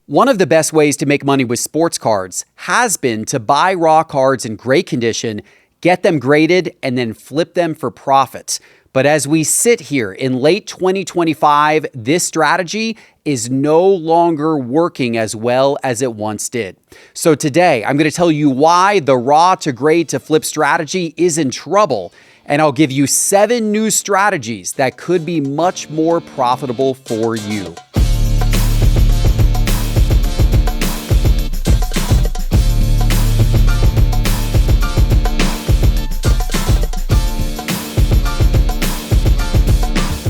One of the best ways to make money with sports cards has been to buy raw cards in great condition, get them graded, and then flip them for profits. But as we sit here in late 2025, this strategy is no longer working as well as it once did. So today, I'm going to tell you why the raw to grade to flip strategy is in trouble, and I'll give you 7 new strategies that could be much more profitable for you.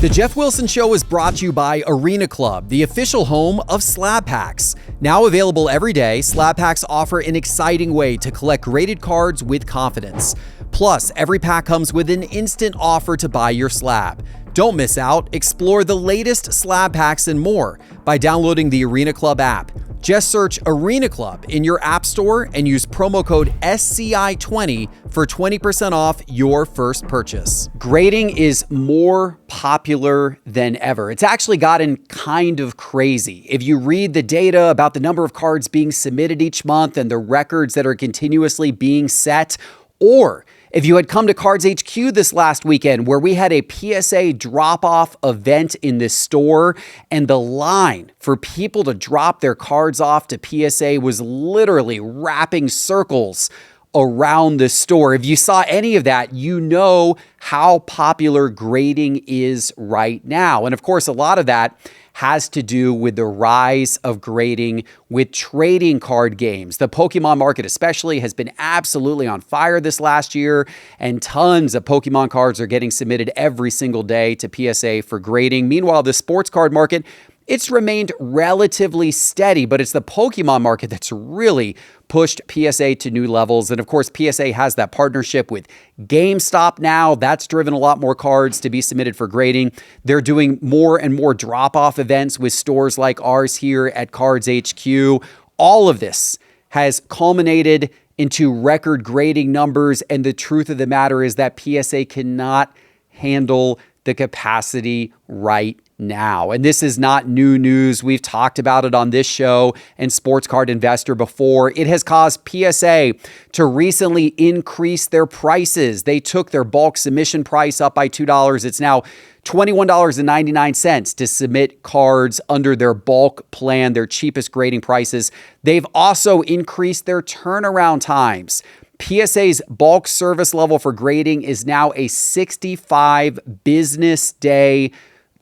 The Geoff Wilson Show is brought to you by Arena Club, the official home of slab packs. Now available every day, slab packs offer an exciting way to collect graded cards with confidence. Plus, every pack comes with an instant offer to buy your slab. Don't miss out. Explore the latest slab packs and more by downloading the Arena Club app. Just search Arena Club in your app store and use promo code SCI20 for 20% off your first purchase. Grading is more popular than ever. It's actually gotten kind of crazy. If you read the data about the number of cards being submitted each month and the records that are continuously being set, or if you had come to Cards HQ this last weekend where we had a PSA drop-off event in this store and the line for people to drop their cards off to PSA was literally wrapping circles around the store. If you saw any of that, you know how popular grading is right now. And of course, a lot of that has to do with the rise of grading with trading card games. The Pokemon market especially has been absolutely on fire this last year, and tons of Pokemon cards are getting submitted every single day to PSA for grading. Meanwhile, the sports card market, it's remained relatively steady, but it's the Pokemon market that's really pushed PSA to new levels. And of course, PSA has that partnership with GameStop now. That's driven a lot more cards to be submitted for grading. They're doing more and more drop-off events with stores like ours here at Cards HQ. All of this has culminated into record grading numbers. And the truth of the matter is that PSA cannot handle the capacity right now. And this is not new news. We've talked about it on this show and Sports Card Investor before. It has caused PSA to recently increase their prices. They took their bulk submission price up by $2. It's now $21.99 to submit cards under their bulk plan, their cheapest grading prices. They've also increased their turnaround times. PSA's bulk service level for grading is now a 65 business day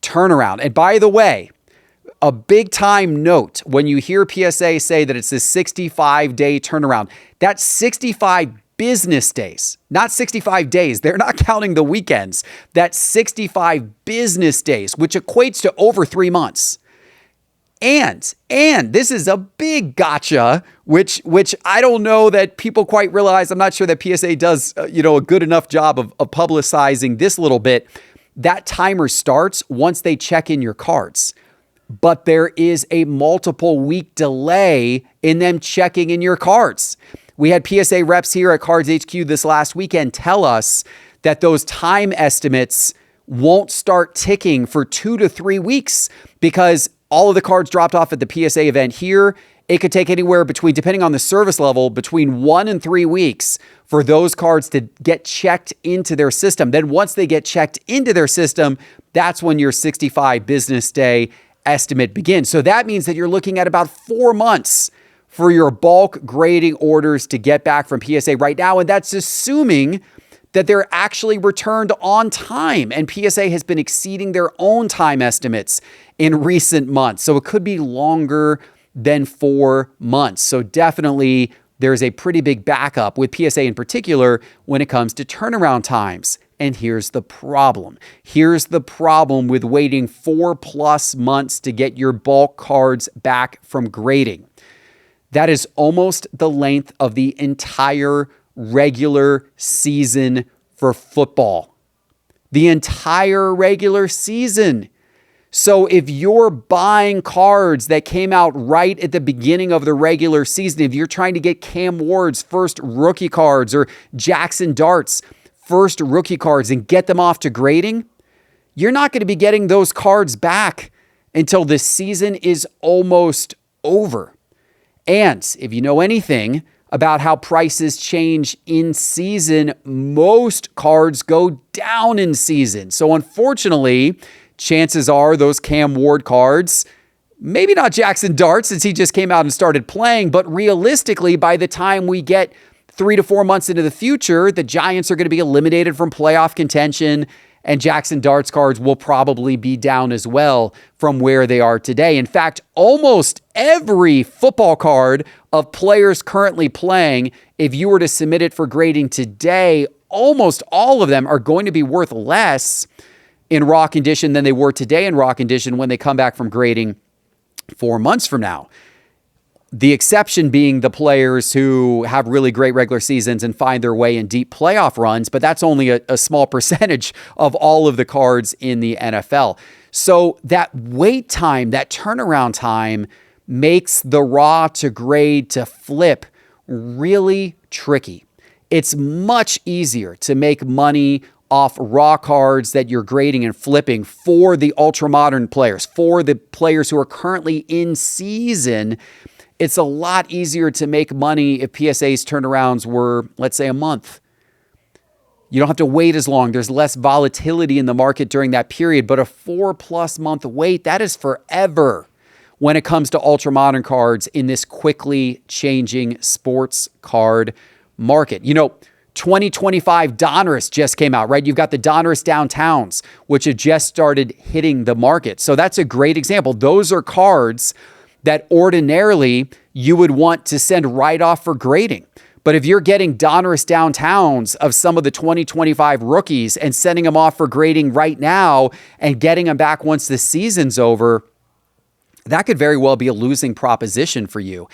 turnaround. And by the way, a big time note, when you hear PSA say that it's a 65-day turnaround, that's 65 business days, not 65 days. They're not counting the weekends. That's 65 business days, which equates to over 3 months. And this is a big gotcha, which I don't know that people quite realize. I'm not sure that PSA does, a good enough job of publicizing this little bit. That timer starts once they check in your cards. But there is a multiple week delay in them checking in your cards. We had PSA reps here at Cards HQ this last weekend tell us that those time estimates won't start ticking for 2 to 3 weeks because all of the cards dropped off at the PSA event here. It could take anywhere between, depending on the service level, between 1 and 3 weeks for those cards to get checked into their system. Then once they get checked into their system, that's when your 65 business day estimate begins. So that means that you're looking at about 4 months for your bulk grading orders to get back from PSA right now. And that's assuming that they're actually returned on time. And PSA has been exceeding their own time estimates in recent months. So it could be longer than 4 months. So definitely there's a pretty big backup with PSA in particular when it comes to turnaround times. And here's the problem. Here's the problem with waiting 4+ months to get your bulk cards back from grading. That is almost the length of the entire regular season for football. The entire regular season. So if you're buying cards that came out right at the beginning of the regular season, if you're trying to get Cam Ward's first rookie cards or Jackson Dart's first rookie cards and get them off to grading, you're not going to be getting those cards back until the season is almost over. And if you know anything about how prices change in season, most cards go down in season. So unfortunately, chances are those Cam Ward cards, maybe not Jackson Dart since he just came out and started playing, but realistically, by the time we get 3 to 4 months into the future, the Giants are going to be eliminated from playoff contention, and Jackson Dart's cards will probably be down as well from where they are today. In fact, almost every football card of players currently playing, if you were to submit it for grading today, almost all of them are going to be worth less in raw condition than they were today in raw condition when they come back from grading 4 months from now. The exception being the players who have really great regular seasons and find their way in deep playoff runs, but that's only a small percentage of all of the cards in the NFL. So that wait time, that turnaround time makes the raw to grade to flip really tricky. It's much easier to make money off raw cards that you're grading and flipping for the ultra-modern players, for the players who are currently in season. It's a lot easier to make money if PSA's turnarounds were, let's say, a month. You don't have to wait as long. There's less volatility in the market during that period, but a 4+ month wait, that is forever when it comes to ultra-modern cards in this quickly changing sports card market. 2025 Donruss just came out, right? You've got the Donruss Downtowns, which have just started hitting the market. So that's a great example. Those are cards that ordinarily you would want to send right off for grading. But if you're getting Donruss Downtowns of some of the 2025 rookies and sending them off for grading right now and getting them back once the season's over, that could very well be a losing proposition for you.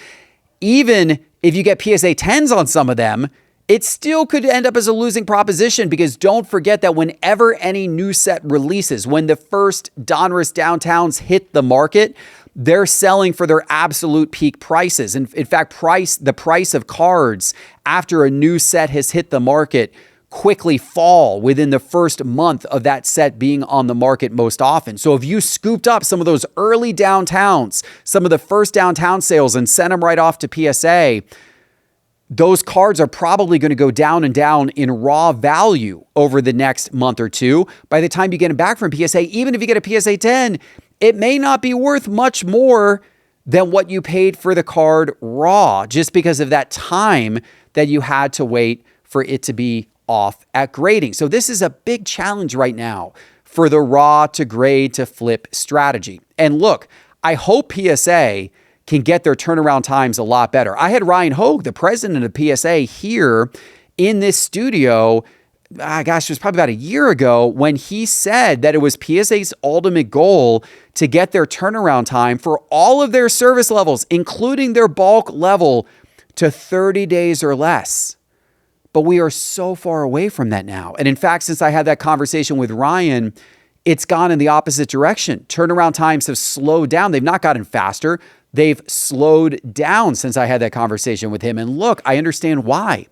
Even if you get PSA 10s on some of them, it still could end up as a losing proposition because don't forget that whenever any new set releases, when the first Donruss Downtowns hit the market, they're selling for their absolute peak prices. And in fact, the price of cards after a new set has hit the market quickly fall within the first month of that set being on the market most often. So if you scooped up some of those early downtowns, some of the first downtown sales and sent them right off to PSA, those cards are probably going to go down and down in raw value over the next month or two. By the time you get them back from PSA, even if you get a PSA 10, it may not be worth much more than what you paid for the card raw, just because of that time that you had to wait for it to be off at grading. So this is a big challenge right now for the raw to grade to flip strategy. And look, I hope PSA can get their turnaround times a lot better. I had Ryan Hogue, the president of PSA, here in this studio, it was probably about a year ago, when he said that it was PSA's ultimate goal to get their turnaround time for all of their service levels, including their bulk level, to 30 days or less. But we are so far away from that now. And in fact, since I had that conversation with Ryan, it's gone in the opposite direction. Turnaround times have slowed down. They've not gotten faster. They've slowed down since I had that conversation with him. And look, I understand why.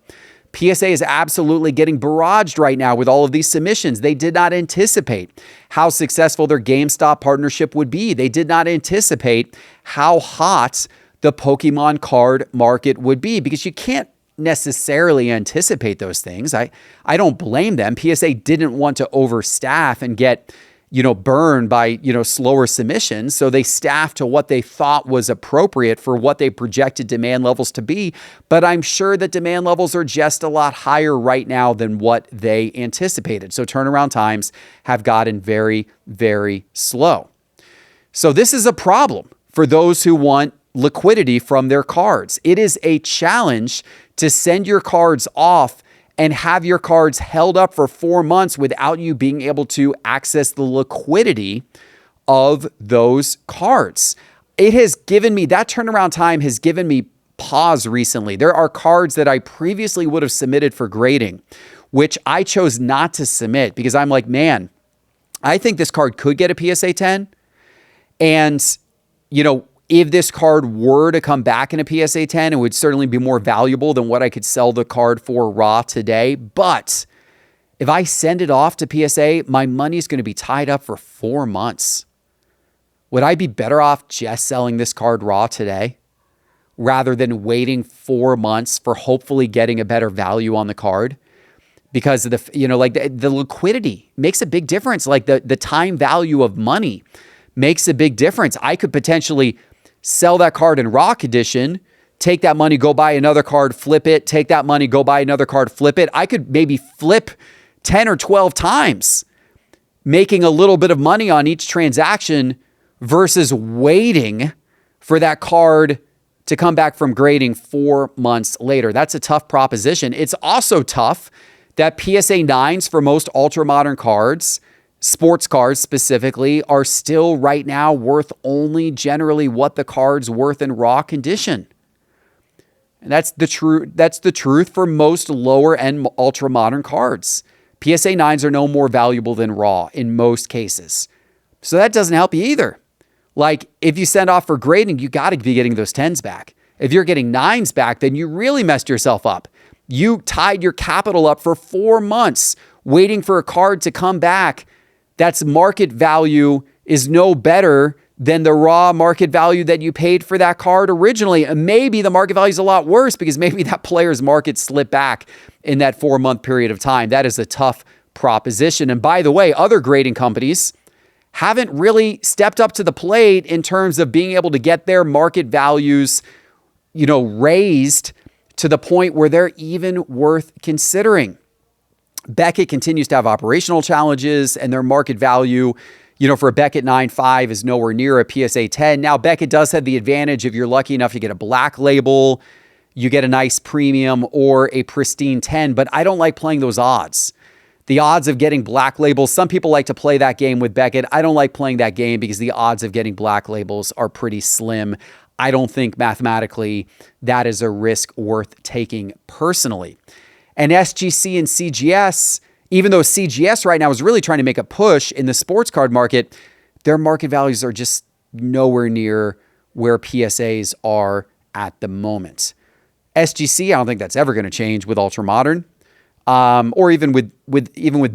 PSA is absolutely getting barraged right now with all of these submissions. They did not anticipate how successful their GameStop partnership would be. They did not anticipate how hot the Pokemon card market would be, because you can't necessarily anticipate those things. I don't blame them. PSA didn't want to overstaff and get burned by, slower submissions. So they staffed to what they thought was appropriate for what they projected demand levels to be. But I'm sure that demand levels are just a lot higher right now than what they anticipated. So turnaround times have gotten very, very slow. So this is a problem for those who want liquidity from their cards. It is a challenge to send your cards off and have your cards held up for 4 months without you being able to access the liquidity of those cards. It has given me, that turnaround time has given me pause recently. There are cards that I previously would have submitted for grading, which I chose not to submit because I'm like, man, I think this card could get a PSA 10. And, if this card were to come back in a PSA 10, it would certainly be more valuable than what I could sell the card for raw today. But if I send it off to PSA, my money is going to be tied up for 4 months. would I be better off just selling this card raw today rather than waiting 4 months for hopefully getting a better value on the card? Because of the liquidity makes a big difference. Like the time value of money makes a big difference. I could potentially sell that card in raw condition, take that money, go buy another card, flip it, take that money, go buy another card, flip it. I could maybe flip 10 or 12 times, making a little bit of money on each transaction versus waiting for that card to come back from grading 4 months later. That's a tough proposition. It's also tough that PSA 9s for most ultra modern cards, sports cards specifically, are still right now worth only generally what the card's worth in raw condition. And that's the truth for most lower end ultra modern cards. PSA 9s are no more valuable than raw in most cases. So that doesn't help you either. Like if you send off for grading, you got to be getting those 10s back. If you're getting 9s back, then you really messed yourself up. You tied your capital up for 4 months waiting for a card to come back that's market value is no better than the raw market value that you paid for that card originally. And maybe the market value is a lot worse because maybe that player's market slipped back in that 4-month period of time. That is a tough proposition. And by the way, other grading companies haven't really stepped up to the plate in terms of being able to get their market values, raised to the point where they're even worth considering. Beckett continues to have operational challenges, and their market value, for a Beckett 9.5 is nowhere near a PSA 10. Now, Beckett does have the advantage if you're lucky enough to get a black label, you get a nice premium or a pristine 10, but I don't like playing those odds. The odds of getting black labels, some people like to play that game with Beckett. I don't like playing that game because the odds of getting black labels are pretty slim. I don't think mathematically that is a risk worth taking personally. And SGC and CGS, even though CGS right now is really trying to make a push in the sports card market, their market values are just nowhere near where PSAs are at the moment. SGC, I don't think that's ever going to change with ultra modern, or even with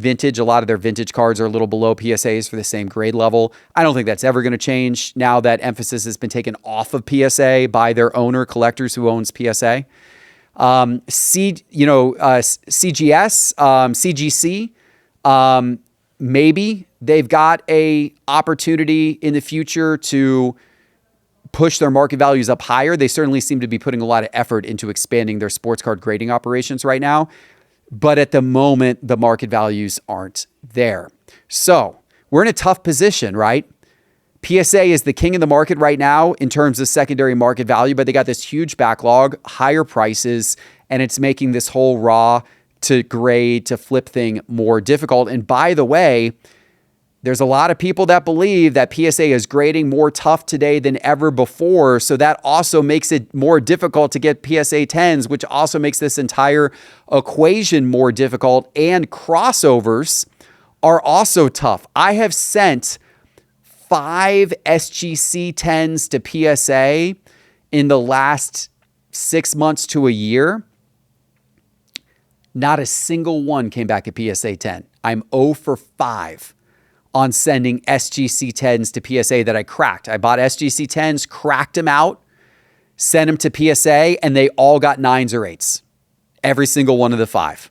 vintage. A lot of their vintage cards are a little below PSAs for the same grade level. I don't think that's ever going to change now that emphasis has been taken off of PSA by their owner, Collectors, who owns PSA. CGS, CGC, maybe they've got a opportunity in the future to push their market values up higher. They certainly seem to be putting a lot of effort into expanding their sports card grading operations right now. But at the moment, the market values aren't there. So we're in a tough position, right? PSA is the king of the market right now in terms of secondary market value, but they got this huge backlog, higher prices, and it's making this whole raw to grade to flip thing more difficult. And by the way, there's a lot of people that believe that PSA is grading more tough today than ever before. So that also makes it more difficult to get PSA 10s, which also makes this entire equation more difficult. And crossovers are also tough. I have sent 5 SGC 10s to PSA in the last 6 months to a year. Not a single one came back a PSA 10. I'm 0 for 5 on sending SGC 10s to PSA that I cracked. I bought SGC 10s, cracked them out, sent them to PSA, and they all got 9s or 8s. Every single one of the 5.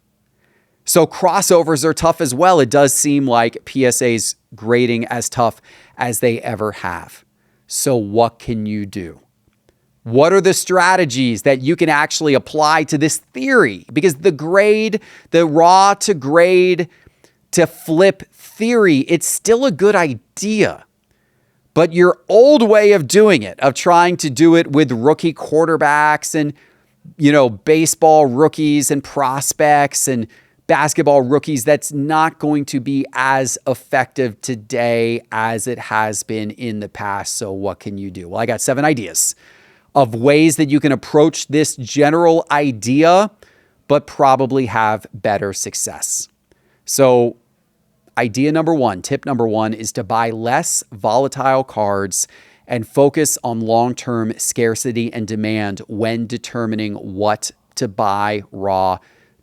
So crossovers are tough as well. It does seem like PSA's grading as tough as they ever have. So what can you do? What are the strategies that you can actually apply to this theory? Because the raw to grade to flip theory, it's still a good idea. But your old way of doing it, of trying to do it with rookie quarterbacks and, baseball rookies and prospects and basketball rookies, that's not going to be as effective today as it has been in the past. So what can you do? Well, I got 7 ideas of ways that you can approach this general idea, but probably have better success. So idea number 1, tip number 1 is to buy less volatile cards and focus on long-term scarcity and demand when determining what to buy raw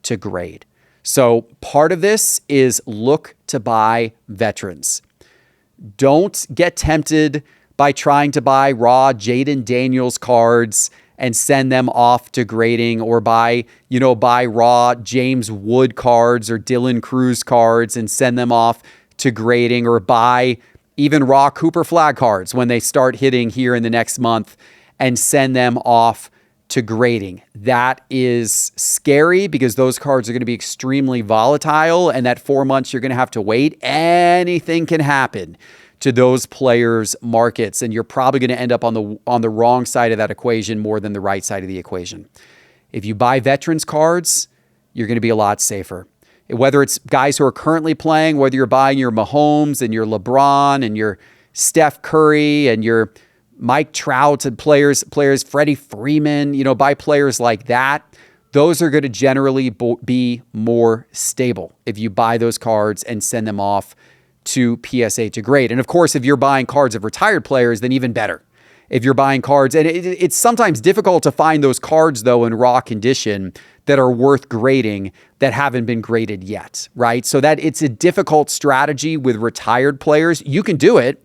to grade. So part of this is look to buy veterans. Don't get tempted by trying to buy raw Jaden Daniels cards and send them off to grading, or buy raw James Wood cards or Dylan Cruz cards and send them off to grading, or buy even raw Cooper Flag cards when they start hitting here in the next month and send them off to grading. That is scary because those cards are going to be extremely volatile, and that 4 months you're going to have to wait. Anything can happen to those players' markets, and you're probably going to end up on the wrong side of that equation more than the right side of the equation. If you buy veterans cards, you're going to be a lot safer. Whether it's guys who are currently playing, whether you're buying your Mahomes and your LeBron and your Steph Curry and your Mike Trout and players, Freddie Freeman, buy players like that. Those are going to generally be more stable if you buy those cards and send them off to PSA to grade. And of course, if you're buying cards of retired players, then even better. If you're buying cards, and it's sometimes difficult to find those cards, though, in raw condition that are worth grading that haven't been graded yet, right? So that it's a difficult strategy with retired players. You can do it,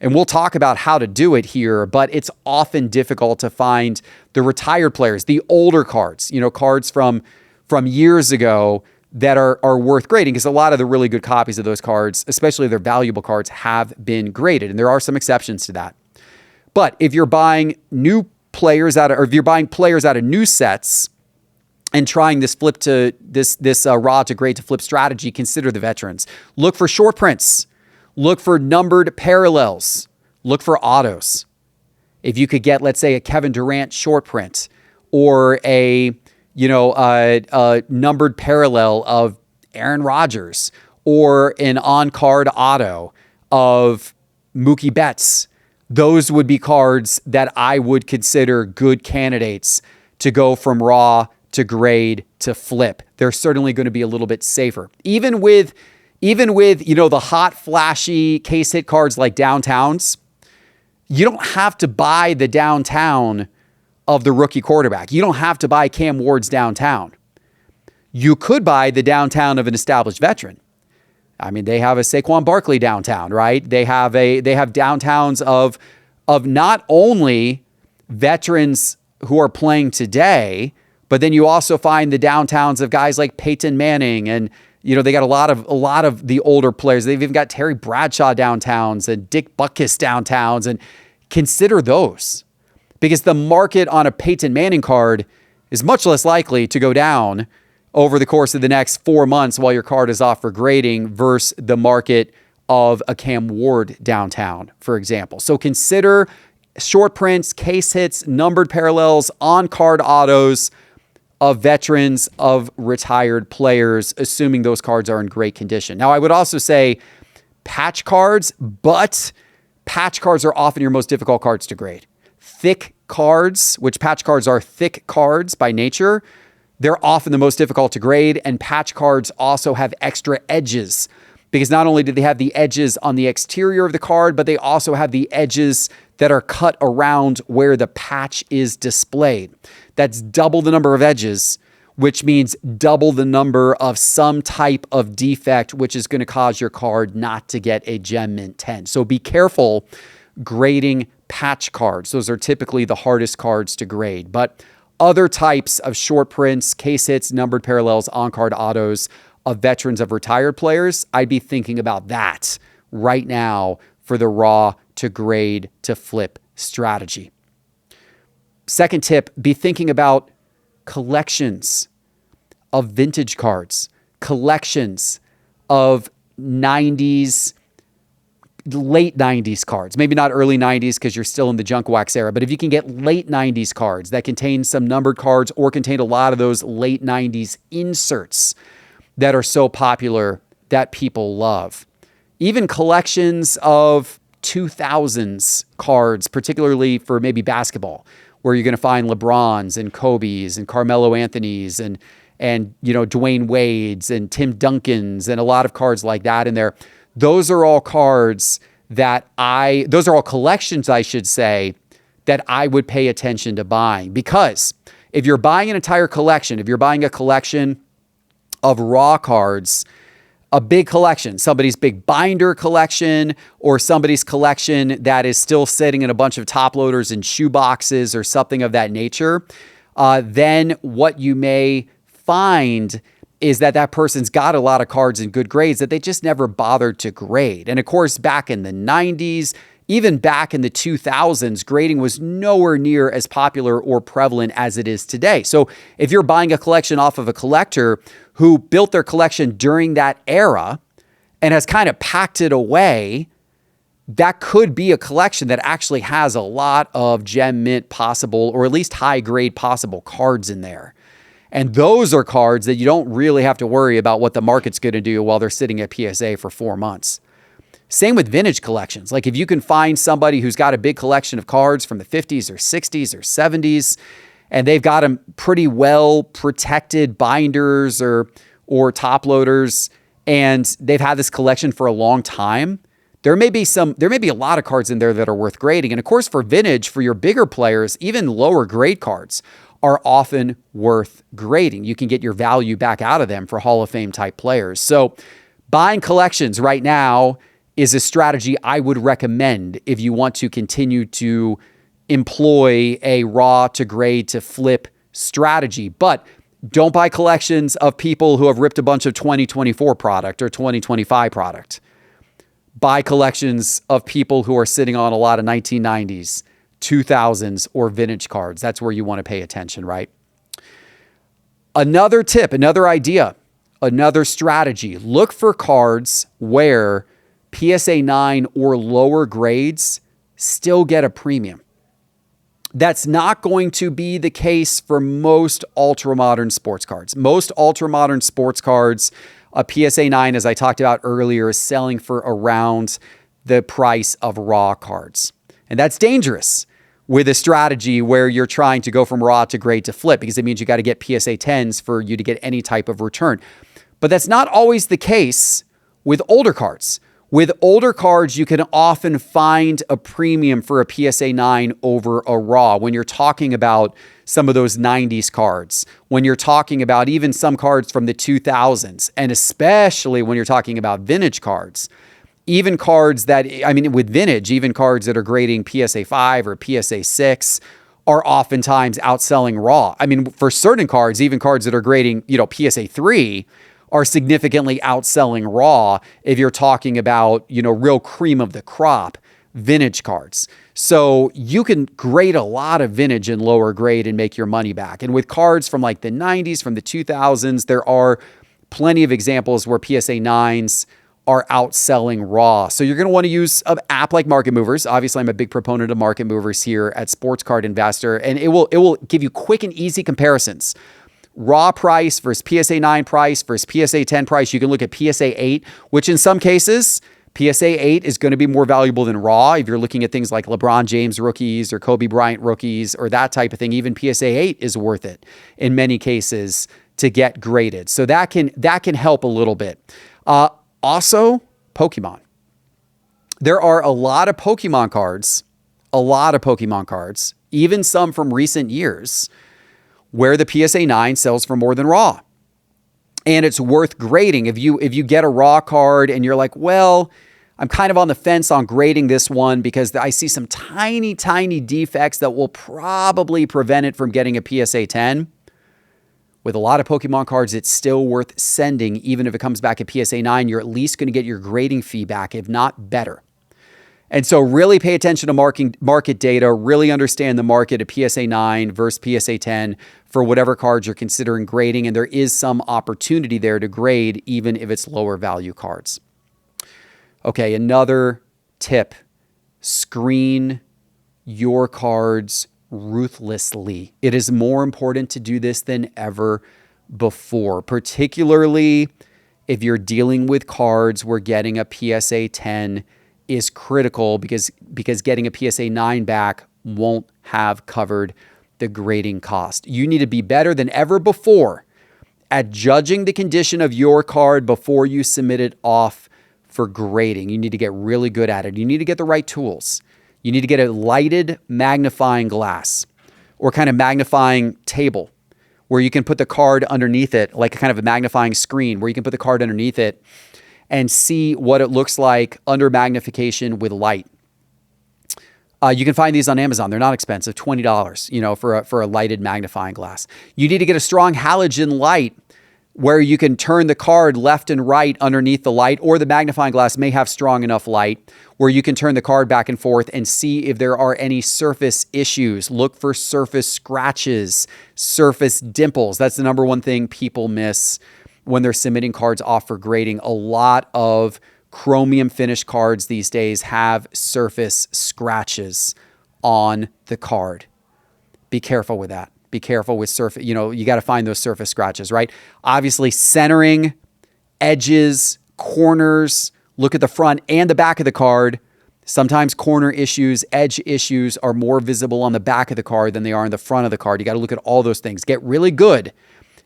and we'll talk about how to do it here, but it's often difficult to find the retired players, the older cards, cards from years ago that are worth grading, because a lot of the really good copies of those cards, especially their valuable cards, have been graded. And there are some exceptions to that. But if you're buying players out of new sets and trying this flip to this raw to grade to flip strategy, consider the veterans. Look for short prints. Look for numbered parallels. Look for autos. If you could get, let's say, a Kevin Durant short print, or a numbered parallel of Aaron Rodgers, or an on-card auto of Mookie Betts, those would be cards that I would consider good candidates to go from raw to grade to flip. They're certainly going to be a little bit safer. Even with the hot, flashy case hit cards like downtowns, you don't have to buy the downtown of the rookie quarterback. You don't have to buy Cam Ward's downtown. You could buy the downtown of an established veteran. I mean, they have a Saquon Barkley downtown, right? They have downtowns of not only veterans who are playing today, but then you also find the downtowns of guys like Peyton Manning, and they got a lot of the older players. They've even got Terry Bradshaw downtowns and Dick Butkus downtowns, and consider those, because the market on a Peyton Manning card is much less likely to go down over the course of the next 4 months while your card is off for grading versus the market of a Cam Ward downtown, for example. So consider short prints, case hits, numbered parallels, on-card autos of veterans, of retired players, assuming those cards are in great condition. Now, I would also say patch cards, but patch cards are often your most difficult cards to grade. Thick cards, which patch cards are thick cards by nature, they're often the most difficult to grade, and patch cards also have extra edges, because not only do they have the edges on the exterior of the card, but they also have the edges that are cut around where the patch is displayed. That's double the number of edges, which means double the number of some type of defect, which is going to cause your card not to get a Gem Mint 10. So be careful grading patch cards. Those are typically the hardest cards to grade. But other types of short prints, case hits, numbered parallels, on-card autos of veterans, of retired players, I'd be thinking about that right now for the raw to grade to flip strategy. Second tip, be thinking about collections of vintage cards, collections of 90s, late 90s cards, maybe not early 90s because you're still in the junk wax era, but if you can get late 90s cards that contain some numbered cards or contain a lot of those late 90s inserts that are so popular that people love. Even collections of 2000s cards, particularly for maybe basketball, where you're going to find LeBrons and Kobe's and Carmelo Anthony's and Dwayne Wade's and Tim Duncan's and a lot of cards like that in there. Those are all collections, I should say, that I would pay attention to buying. Because if you're buying an entire collection, if you're buying a collection of raw cards, a big collection, somebody's big binder collection, or somebody's collection that is still sitting in a bunch of top loaders and shoe boxes or something of that nature, then what you may find is that that person's got a lot of cards in good grades that they just never bothered to grade. And of course, back in the 90s, even back in the 2000s, grading was nowhere near as popular or prevalent as it is today. So if you're buying a collection off of a collector who built their collection during that era and has kind of packed it away, that could be a collection that actually has a lot of gem mint possible, or at least high grade possible cards in there. And those are cards that you don't really have to worry about what the market's going to do while they're sitting at PSA for 4 months. Same with vintage collections. Like if you can find somebody who's got a big collection of cards from the 50s or 60s or 70s, and they've got them pretty well protected binders or top loaders, and they've had this collection for a long time, there may be a lot of cards in there that are worth grading. And of course, for vintage, for your bigger players, even lower grade cards are often worth grading. You can get your value back out of them for Hall of Fame type players. So buying collections right now is a strategy I would recommend if you want to continue to employ a raw to grade to flip strategy. But don't buy collections of people who have ripped a bunch of 2024 product or 2025 product. Buy collections of people who are sitting on a lot of 1990s, 2000s, or vintage cards. That's where you want to pay attention, right? Another tip, another idea, another strategy. Look for cards where PSA 9 or lower grades still get a premium. That's not going to be the case for most ultra-modern sports cards. Most ultra-modern sports cards, a PSA 9, as I talked about earlier, is selling for around the price of raw cards. And that's dangerous with a strategy where you're trying to go from raw to grade to flip, because it means you got to get PSA 10s for you to get any type of return. But that's not always the case with older cards. With older cards, you can often find a premium for a PSA 9 over a raw when you're talking about some of those 90s cards, when you're talking about even some cards from the 2000s, and especially when you're talking about vintage cards. Even cards that, with vintage, even cards that are grading PSA 5 or PSA 6 are oftentimes outselling raw. For certain cards, even cards that are grading, PSA 3 are significantly outselling raw if you're talking about, real cream of the crop vintage cards. So you can grade a lot of vintage in lower grade and make your money back. And with cards from like the 90s, from the 2000s, there are plenty of examples where PSA 9s are outselling raw. So you're going to want to use an app like Market Movers. Obviously, I'm a big proponent of Market Movers here at Sports Card Investor, and it will give you quick and easy comparisons. Raw price versus PSA 9 price versus PSA 10 price. You can look at PSA 8, which in some cases, PSA 8 is going to be more valuable than raw. If you're looking at things like LeBron James rookies or Kobe Bryant rookies or that type of thing, even PSA 8 is worth it in many cases to get graded. So that can help a little bit. Also, Pokemon. There are a lot of Pokemon cards, even some from recent years, where the PSA 9 sells for more than raw. And it's worth grading. If you get a raw card and you're like, well, I'm kind of on the fence on grading this one because I see some tiny, tiny defects that will probably prevent it from getting a PSA 10. With a lot of Pokemon cards, it's still worth sending. Even if it comes back at PSA 9, you're at least going to get your grading fee back, if not better. And so really pay attention to market data, really understand the market at PSA 9 versus PSA 10 for whatever cards you're considering grading. And there is some opportunity there to grade, even if it's lower value cards. Okay, another tip, screen your cards ruthlessly. It is more important to do this than ever before, particularly if you're dealing with cards where getting a PSA 10 is critical because getting a PSA 9 back won't have covered the grading cost. You need to be better than ever before at judging the condition of your card before you submit it off for grading. You need to get really good at it. You need to get the right tools. You need to get a lighted magnifying glass or kind of magnifying table where you can put the card underneath it, like a kind of a magnifying screen where you can put the card underneath it and see what it looks like under magnification with light. You can find these on Amazon. They're not expensive, $20, for a lighted magnifying glass. You need to get a strong halogen light where you can turn the card left and right underneath the light, or the magnifying glass may have strong enough light where you can turn the card back and forth and see if there are any surface issues. Look for surface scratches, surface dimples. That's the number one thing people miss when they're submitting cards off for grading. A lot of chromium finished cards these days have surface scratches on the card. Be careful with that. Be careful with surface. You got to find those surface scratches, right? Obviously, centering, edges, corners. Look at the front and the back of the card. Sometimes corner issues, edge issues are more visible on the back of the card than they are in the front of the card. You got to look at all those things. Get really good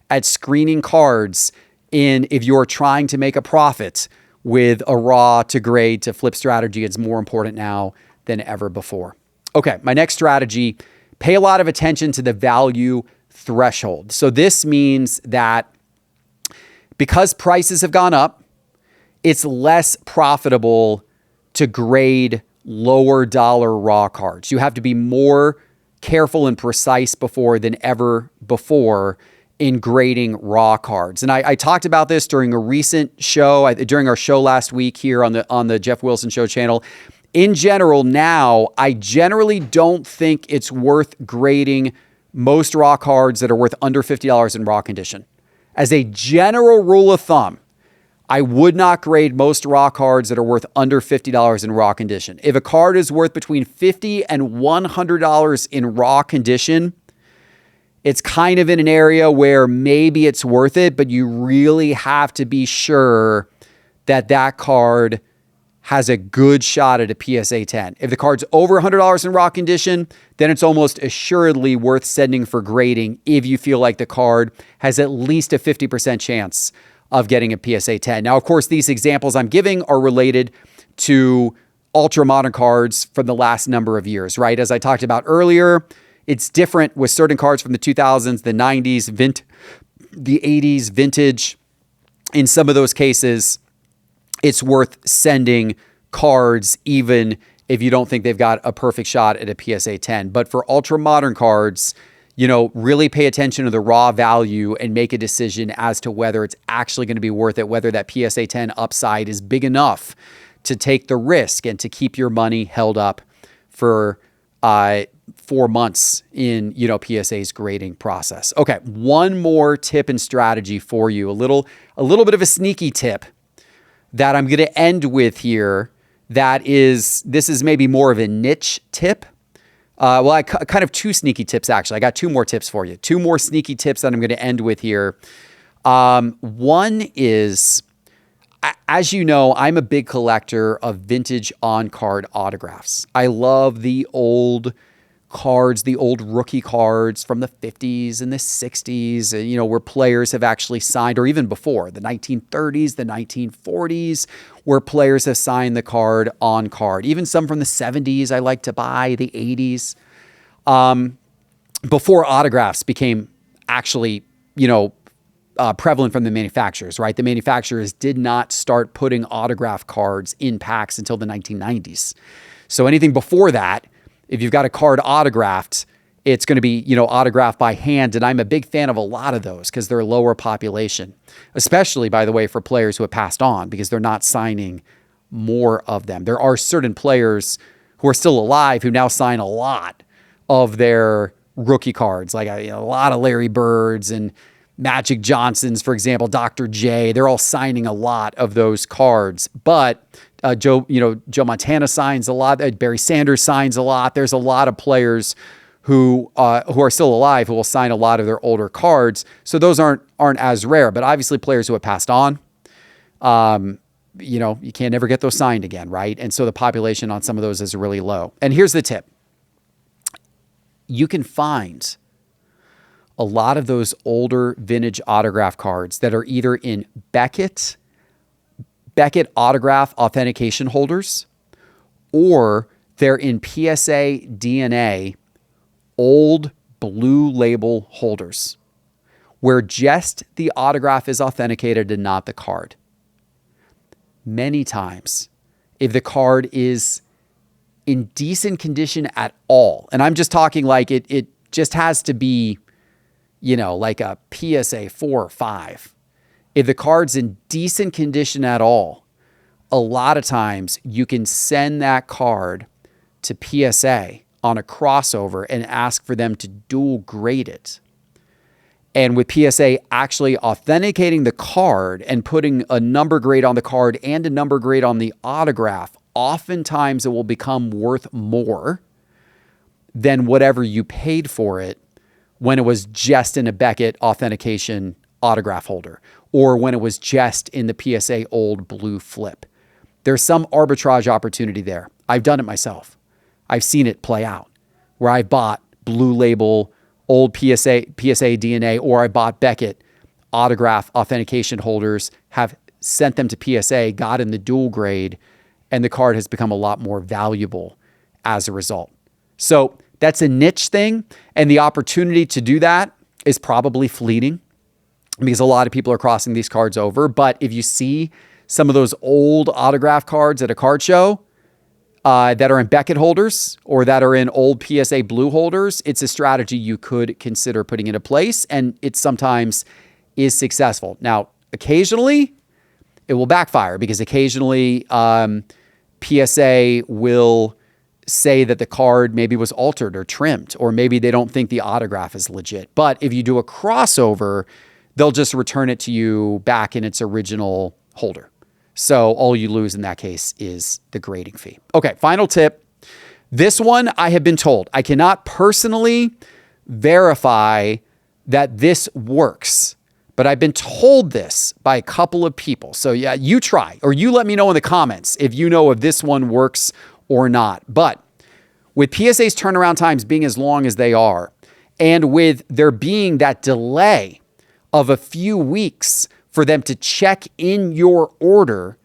at screening cards if you're trying to make a profit with a raw to grade to flip strategy. It's more important now than ever before. Okay, my next strategy, pay a lot of attention to the value threshold. So this means that because prices have gone up, it's less profitable to grade lower dollar raw cards. You have to be more careful and precise than ever before in grading raw cards. And I talked about this during a recent show, during our show last week here on the Geoff Wilson Show channel. In general, now, I generally don't think it's worth grading most raw cards that are worth under $50 in raw condition. As a general rule of thumb, I would not grade most raw cards that are worth under $50 in raw condition. If a card is worth between $50 and $100 in raw condition, it's kind of in an area where maybe it's worth it, but you really have to be sure that that card has a good shot at a PSA 10. If the card's over $100 in raw condition, then it's almost assuredly worth sending for grading if you feel like the card has at least a 50% chance of getting a PSA 10. Now, of course, these examples I'm giving are related to ultra modern cards from the last number of years, right? As I talked about earlier, it's different with certain cards from the 2000s, the 90s, the 80s, vintage. In some of those cases, it's worth sending cards even if you don't think they've got a perfect shot at a PSA 10. But for ultra modern cards, really pay attention to the raw value and make a decision as to whether it's actually going to be worth it, whether that PSA 10 upside is big enough to take the risk and to keep your money held up for 4 months in, PSA's grading process. Okay, one more tip and strategy for you, a little bit of a sneaky tip that I'm going to end with here. This is maybe more of a niche tip. I kind of two sneaky tips, actually. I got two more tips for you. Two more sneaky tips that I'm going to end with here. One is, as you know, I'm a big collector of vintage on-card autographs. I love the old cards, the old rookie cards from the 50s and the 60s, where players have actually signed, or even before, the 1930s, the 1940s, where players have signed the card on card. Even some from the 70s I like to buy, the 80s. Before autographs became actually, prevalent from the manufacturers, right? The manufacturers did not start putting autograph cards in packs until the 1990s. So anything before that, if you've got a card autographed, it's going to be, autographed by hand. And I'm a big fan of a lot of those because they're lower population, especially, by the way, for players who have passed on because they're not signing more of them. There are certain players who are still alive who now sign a lot of their rookie cards, like a lot of Larry Birds and Magic Johnsons, for example, Dr. J. They're all signing a lot of those cards. But Joe Montana signs a lot. Barry Sanders signs a lot. There's a lot of players who are still alive who will sign a lot of their older cards. So those aren't as rare. But obviously, players who have passed on, you can't ever get those signed again, right? And so the population on some of those is really low. And here's the tip: you can find a lot of those older vintage autograph cards that are either in Beckett autograph authentication holders, or they're in PSA DNA old blue label holders, where just the autograph is authenticated and not the card. many times, if the card is in decent condition at all, and I'm just talking like it just has to be, like a PSA 4 or 5. If the card's in decent condition at all, a lot of times you can send that card to PSA on a crossover and ask for them to dual grade it. And with PSA actually authenticating the card and putting a number grade on the card and a number grade on the autograph, oftentimes it will become worth more than whatever you paid for it when it was just in a Beckett authentication autograph holder, or when it was just in the PSA old blue flip. There's some arbitrage opportunity there. I've done it myself. I've seen it play out where I bought blue label old PSA DNA, or I bought Beckett autograph authentication holders, have sent them to PSA, got in the dual grade, and the card has become a lot more valuable as a result. So that's a niche thing, and the opportunity to do that is probably fleeting because a lot of people are crossing these cards over. But if you see some of those old autograph cards at a card show that are in Beckett holders or that are in old PSA blue holders, it's a strategy you could consider putting into place, and it sometimes is successful. Now, occasionally it will backfire because occasionally PSA will say that the card maybe was altered or trimmed, or maybe they don't think the autograph is legit. But if you do a crossover, they'll just return it to you back in its original holder. So all you lose in that case is the grading fee. Okay, final tip. This one I have been told. I cannot personally verify that this works, but I've been told this by a couple of people. So yeah, you try, or you let me know in the comments if you know if this one works or not. But with PSA's turnaround times being as long as they are, and with there being that delay of a few weeks for them to check in your order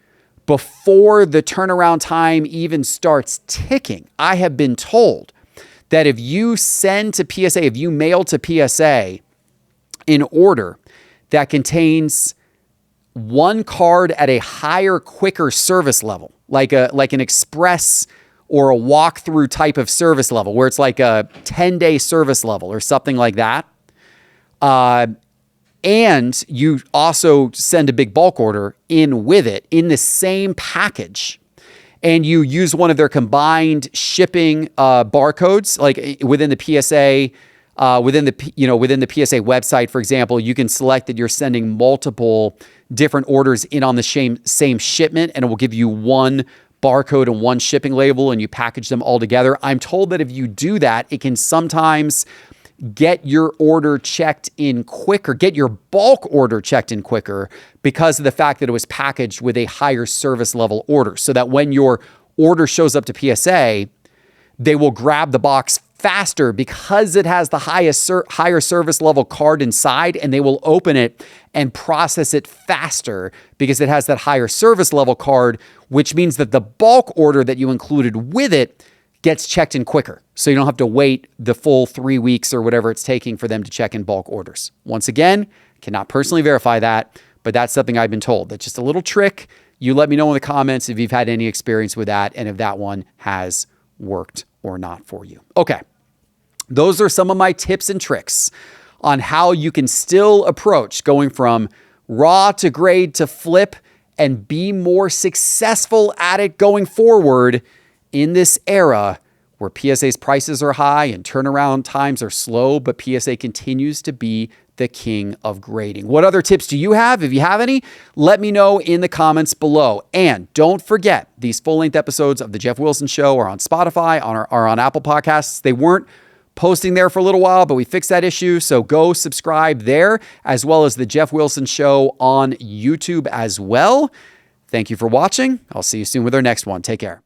before the turnaround time even starts ticking, I have been told that if you send to PSA, if you mail to PSA an order that contains one card at a higher, quicker service level, like an express or a walkthrough type of service level, where it's like a 10-day service level or something like that, and you also send a big bulk order in with it in the same package, and you use one of their combined shipping barcodes, like within the PSA, within the PSA website, for example, you can select that you're sending multiple different orders in on the same shipment, and it will give you one barcode and one shipping label, and you package them all together. I'm told that if you do that, it can sometimes get your order checked in quicker, get your bulk order checked in quicker because of the fact that it was packaged with a higher service level order, so that when your order shows up to PSA, they will grab the box faster because it has the higher service level card inside, and they will open it and process it faster because it has that higher service level card, which means that the bulk order that you included with it gets checked in quicker. So you don't have to wait the full 3 weeks or whatever it's taking for them to check in bulk orders. Once again, cannot personally verify that, but that's something I've been told. That's just a little trick. You let me know in the comments if you've had any experience with that and if that one has worked or not for you. Okay. Those are some of my tips and tricks on how you can still approach going from raw to grade to flip and be more successful at it going forward in this era where PSA's prices are high and turnaround times are slow, but PSA continues to be the king of grading. What other tips do you have? If you have any, let me know in the comments below. And don't forget, these full-length episodes of The Geoff Wilson Show are on Spotify, are on Apple Podcasts. They weren't posting there for a little while, but we fixed that issue. So go subscribe there, as well as The Geoff Wilson Show on YouTube as well. Thank you for watching. I'll see you soon with our next one. Take care.